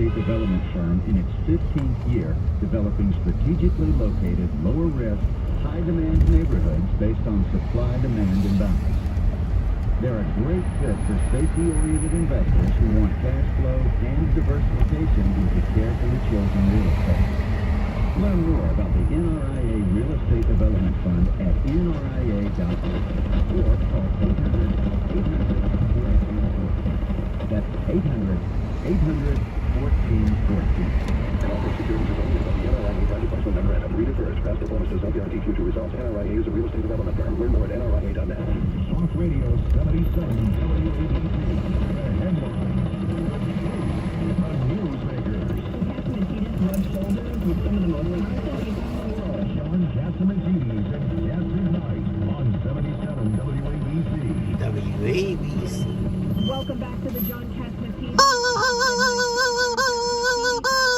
estate development firm in its 15th year, developing strategically located, lower-risk, high-demand neighborhoods based on supply, demand, and balance. They're a great fit for safety-oriented investors who want cash flow and diversification into carefully chosen real estate. Learn more about the NRIA Real Estate Development Fund at nria.org or call 800-800-1414. That's 800-800-1414. And all securities is only about the NRIA private placement memorandum. Read it first. Past performance does not guarantee future results. NRIA is a real estate development firm. Learn more at nria.net. Talk Radio 77 WABC. The headlines. The newsmakers. Rub shoulders with some of the moderators. Sean Cassimatidis and Cassie Knight on 77 WABC. WABC. Welcome back to the John Cassimatidis. How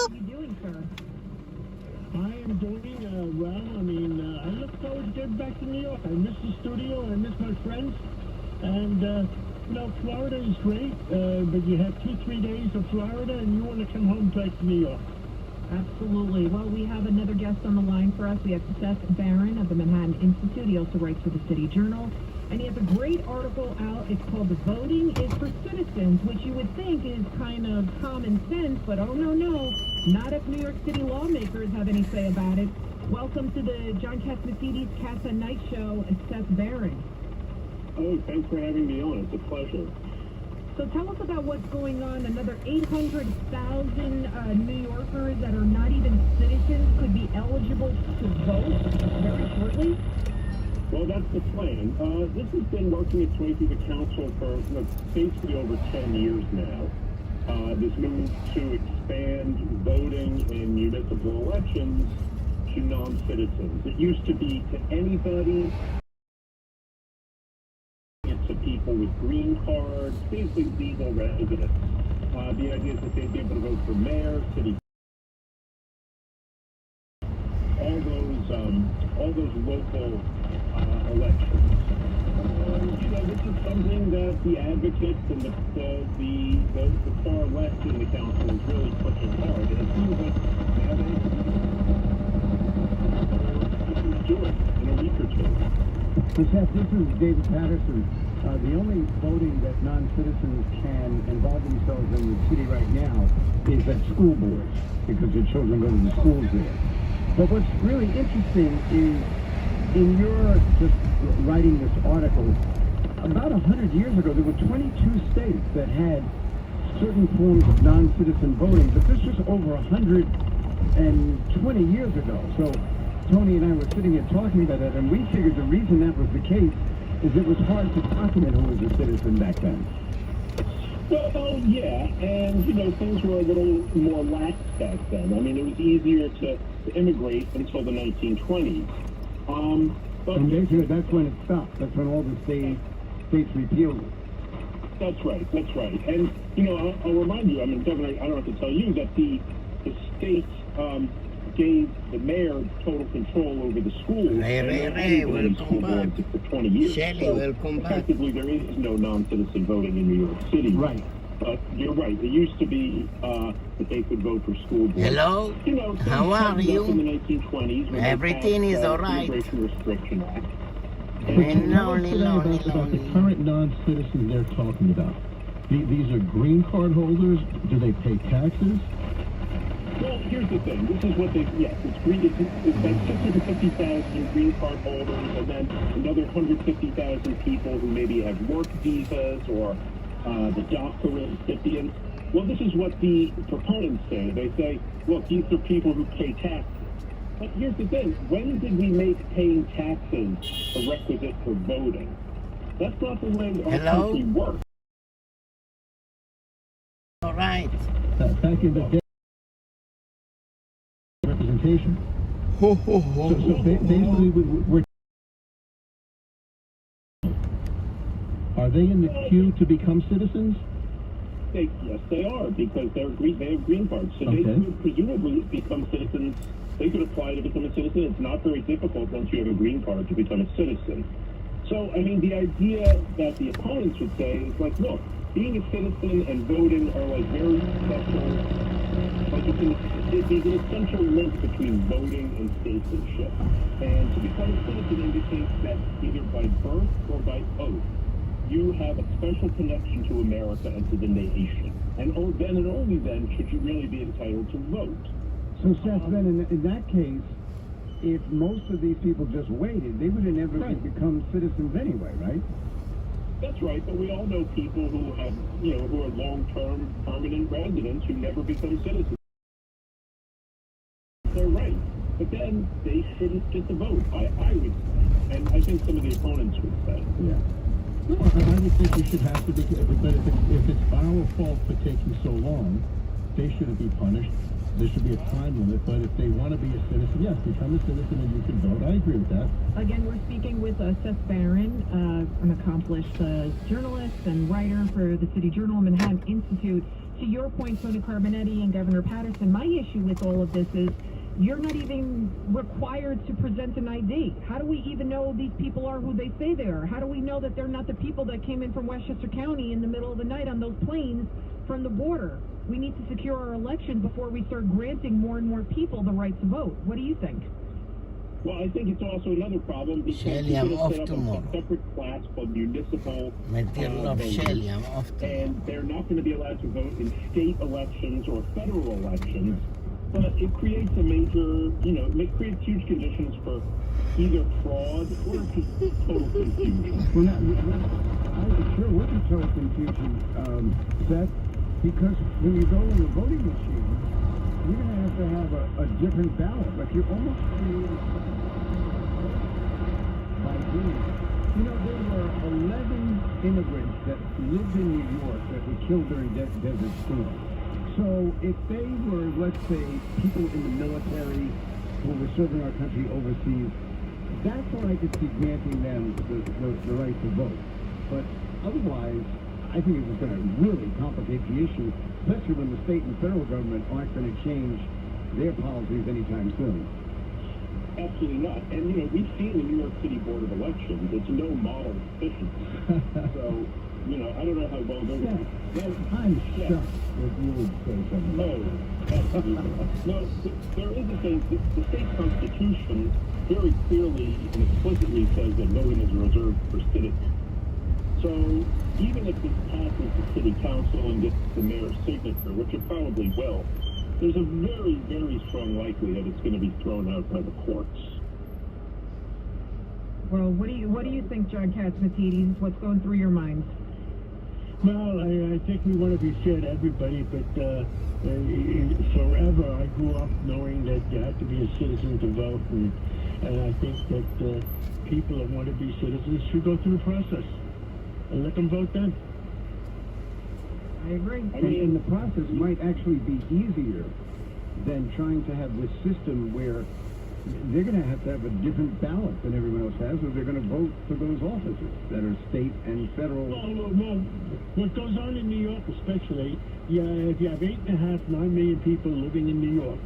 are you doing, sir? I am doing well. I mean, I look forward to getting back to New York. I miss the studio. I miss my friends. And, you know, Florida is great, but you have 2-3 days of Florida, and you want to come home back to New York. Absolutely. Well, we have another guest on the line for us. We have Seth Barron of the Manhattan Institute. He also writes for the City Journal. And he has a great article out. It's called "The Voting is for Citizens," which you would think is kind of common sense, but oh no, not if New York City lawmakers have any say about it. Welcome to the John Cassimatidis Cass and Night Show, Seth Barron. Oh, thanks for having me on. It's a pleasure. So tell us about what's going on. Another 800,000 New Yorkers that are not even citizens could be eligible to vote very shortly. Well, that's the plan. This has been working its way through the council for basically over 10 years now. This move to expand voting in municipal elections to non-citizens. It used to be to anybody. To people with green cards, basically legal residents. The idea is that they'd be able to vote for mayor, city, all those local elections. You know, this is something that the advocates and the far left in the council is really pushing hard, and it seems like now they do it in a week or two. So Seth, this is David Patterson. The only voting that non-citizens can involve themselves in the city right now is at school boards, because their children go to the schools there. But what's really interesting is, in your just writing this article, about 100 years ago, there were 22 states that had certain forms of non-citizen voting, but this was over 120 years ago. So Tony and I were sitting here talking about that, and we figured the reason that was the case is it was hard to document who was a citizen back then. Well, yeah, and, you know, things were a little more lax back then. I mean, it was easier to immigrate until the 1920s. But and basically, that's when it stopped. That's when all the states repealed it. That's right. And, you know, I'll remind you, I mean, Governor, I don't have to tell you that the states gave the mayor total control over the schools. Welcome back. For 20 years. Shelly, so welcome back. effectively, there is no non-citizen voting in New York City. Right. But you're right. It used to be that they could vote for school boards. Hello? You know, How are you? In the 1920s, when Everything they passed, is all right. Immigration Restriction Act. About the current non-citizens they're talking about. These are green card holders. Do they pay taxes? Well, here's the thing. This is what they, yes, it's like 650,000 green card holders, and then another 150,000 people who maybe have work visas or the DACA recipients. Well, this is what the proponents say. They say, look, these are people who pay taxes. But here's the thing. When did we make paying taxes a requisite for voting? That's not the way our country works. All right. Back in the day, representation. So basically, are they in the queue to become citizens? Yes, they are, because they have green cards. So they could presumably become citizens. They could apply to become a citizen. It's not very difficult once you have a green card to become a citizen. So, I mean, the idea that the opponents would say is like, look, being a citizen and voting are like very special there's an essential link between voting and citizenship. And to become a citizen indicates that either by birth or by oath, you have a special connection to America and to the nation. And then and only then should you really be entitled to vote. So, Seth, then in that case, if most of these people just waited, they would have never become citizens anyway, right? That's right, but we all know people who have, who are long-term permanent residents who never become citizens. They're right, but then they shouldn't get the vote, I would say. And I think some of the opponents would say. Yeah. No, I would think we should have to be, but if it's our fault for taking so long, they shouldn't be punished. There should be a time limit, but if they want to be a citizen, yes, become a citizen and you can vote. I agree with that. Again, we're speaking with Seth Barron, an accomplished journalist and writer for the City Journal and Manhattan Institute. To your point, Tony Carbonetti and Governor Patterson, my issue with all of this is you're not even required to present an ID. How do we even know these people are who they say they are? How do we know that they're not the people that came in from Westchester County in the middle of the night on those planes from the border? We need to secure our election before we start granting more and more people the right to vote. What do you think? Well, I think it's also another problem because Shelly, you I'm could off have set up tomorrow. a separate class called municipal Material of voters, Shelly, I'm off tomorrow. and they're not going to be allowed to vote in state elections or federal elections. But it creates a major, it creates huge conditions for either fraud or just total confusion. Well, I'm sure we're in total confusion, Seth, because when you go in the voting machine, you're going to have a different ballot. Like you're almost creating by doing it. There were 11 immigrants that lived in New York that were killed during Desert Storm. So if they were, let's say, people in the military who were serving our country overseas, that's where I could see granting them the right to vote. But otherwise, I think it was going to really complicate the issue, especially when the state and federal government aren't going to change their policies anytime soon. Absolutely not. And, we've seen the New York City Board of Elections. It's no model efficiency. So, I don't know how well they're going to... I'm shocked that you would say something. No, absolutely. No, there is a thing. The state constitution very clearly and explicitly says that voting is reserved for citizens. So even if this passes the city council and gets the mayor's signature, which it probably will, there's a very, very strong likelihood it's going to be thrown out by the courts. Well, what do you think, John Catsimatidis? What's going through your minds? Well, I think we want to be fair to everybody, but forever I grew up knowing that you have to be a citizen to vote, and I think that people that want to be citizens should go through the process and let them vote then. I agree. And the process might actually be easier than trying to have this system where they're going to have a different ballot than everyone else has, or they're going to vote for those offices that are state and federal. Well, what goes on in New York especially, if you have 8.5, 9 million people living in New York,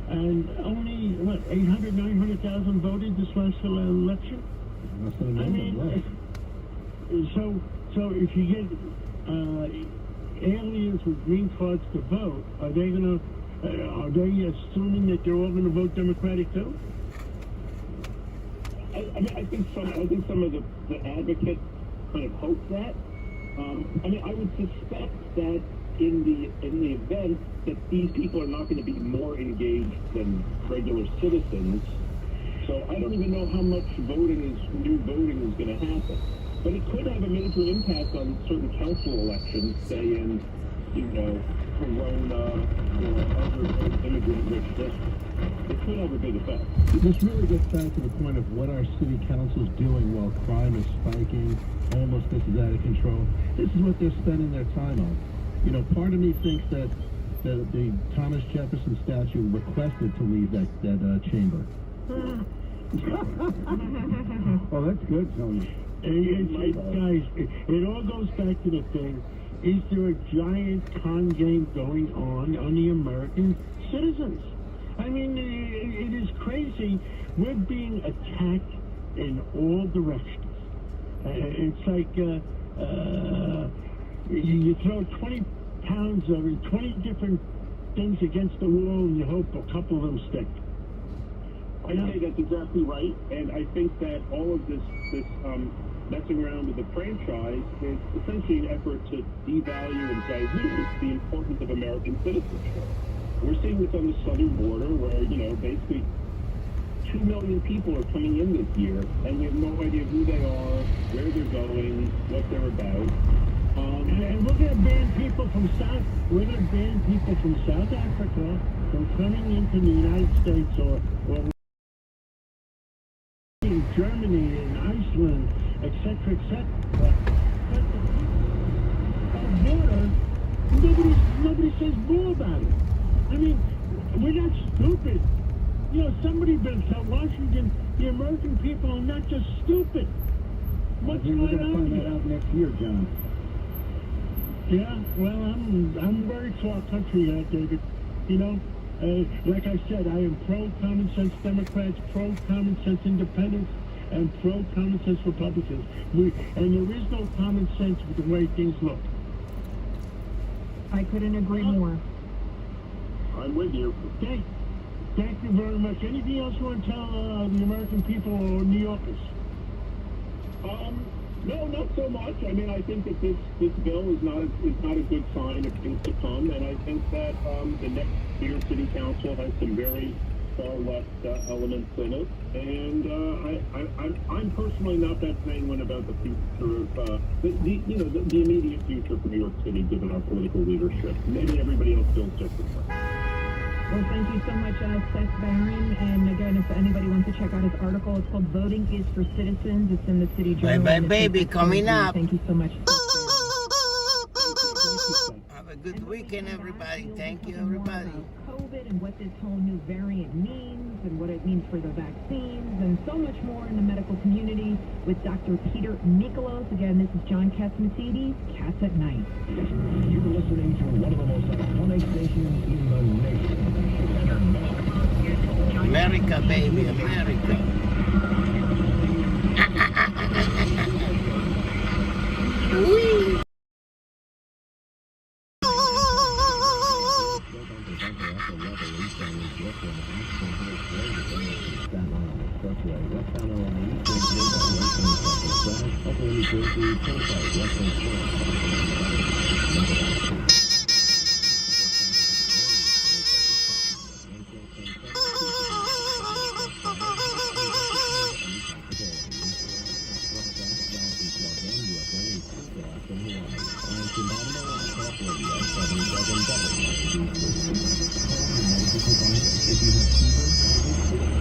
and only, 800, 900,000 voted this last election? So if you get aliens with green cards to vote, are they assuming that they're all going to vote Democratic too? I think some of the advocates kind of hope that. I would suspect that in the event that these people are not going to be more engaged than regular citizens, so I don't even know how much new voting is going to happen. But it could have a major impact on certain council elections, say in, Corona or other immigrant-rich districts. It could have a big effect. This really gets back to the point of what our city council's doing while crime is spiking, homelessness is out of control. This is what they're spending their time on. Part of me thinks that the Thomas Jefferson statue requested to leave that chamber. Oh, that's good, Tony. Guys, it all goes back to the thing, is there a giant con game going on the American citizens? It is crazy. We're being attacked in all directions. It's like you throw 20 pounds of 20 different things against the wall and you hope a couple of them stick. I say that's exactly right, and I think that all of this messing around with the franchise is essentially an effort to devalue and dilute the importance of American citizenship. We're seeing this on the southern border where, basically 2 million people are coming in this year, and we have no idea who they are, where they're going, what they're about. And we're going to ban people from South Africa from coming into the United States or in Germany and Iceland, etc., etc. But the border, nobody says more about it. I mean, we're not stupid. Somebody better tell Washington the American people are not just stupid. What's going on? We're going to find that out next year, John. Yeah, well, I'm very for our country, David. Like I said, I am pro-common sense Democrats, pro-common sense independents, and pro-common sense Republicans. And there is no common sense with the way things look. I couldn't agree more. I'm with you. Thank you very much. Anything else you want to tell the American people or New Yorkers? No, not so much. I mean, I think that this bill is not a good sign of things to come, and I think that the next New York City Council has some very far left elements in it, and I'm personally not that sanguine about the future of the immediate future for New York City, given our political leadership. Maybe everybody else feels differently. Well, thank you so much, Seth Barron. And again, if anybody wants to check out his article, it's called "Voting is for Citizens." It's in the City Journal. Bye, baby, coming up. Thank you so much. Have a good weekend, everybody. Thank you, everybody. COVID and what this whole new variant means and what it means for the vaccines and so much more in the medical community with Dr. Peter Mikolos. Again, this is John Catsimatidis, Cats at Night. You're listening to one of the most iconic stations in the nation. America, baby, America. Whee!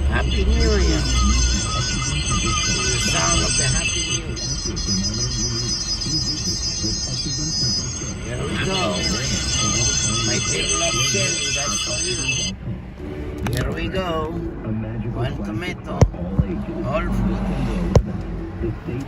Happy New Year. The sound of the Happy New Year. Here we go. My big love jelly, that's for you. Here we go. One tomato. All food.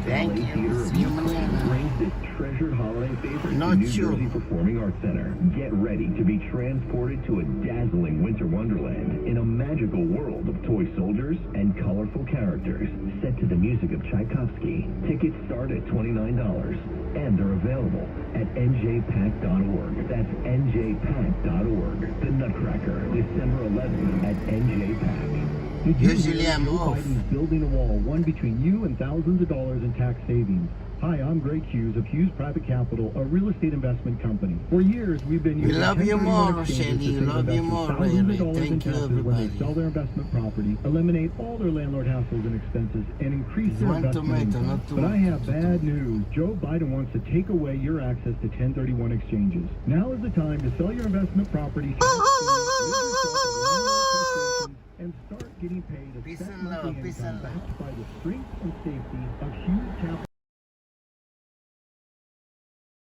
Thank you. See you mañana. Brings this treasured holiday favorite Not to New sure. Jersey Performing Arts Center. Get ready to be transported to a dazzling winter wonderland in a magical world of toy soldiers and colorful characters set to the music of Tchaikovsky. Tickets start at $29 and are available at njpack.org. That's njpack.org. The Nutcracker, December 11th at NJPack. Did you Usually hear I'm Joe off. Biden's building a wall, one between you and thousands of dollars in tax savings? Hi, I'm Greg Hughes of Hughes Private Capital, a real estate investment company. For years, we've been using love you 1031 more, exchanges Shelly. to save Love you investors more, thousands Ray. of dollars in Thank you, taxes when they everybody. sell their investment property, eliminate all their landlord hassles and expenses, and increase their One investment tomato, income. not two. But I have bad news. Joe Biden wants to take away your access to 1031 exchanges. Now is the time to sell your investment property and start getting paid a Peace set and love, monthly peace income and love. backed by the strength and safety of Hughes Capital.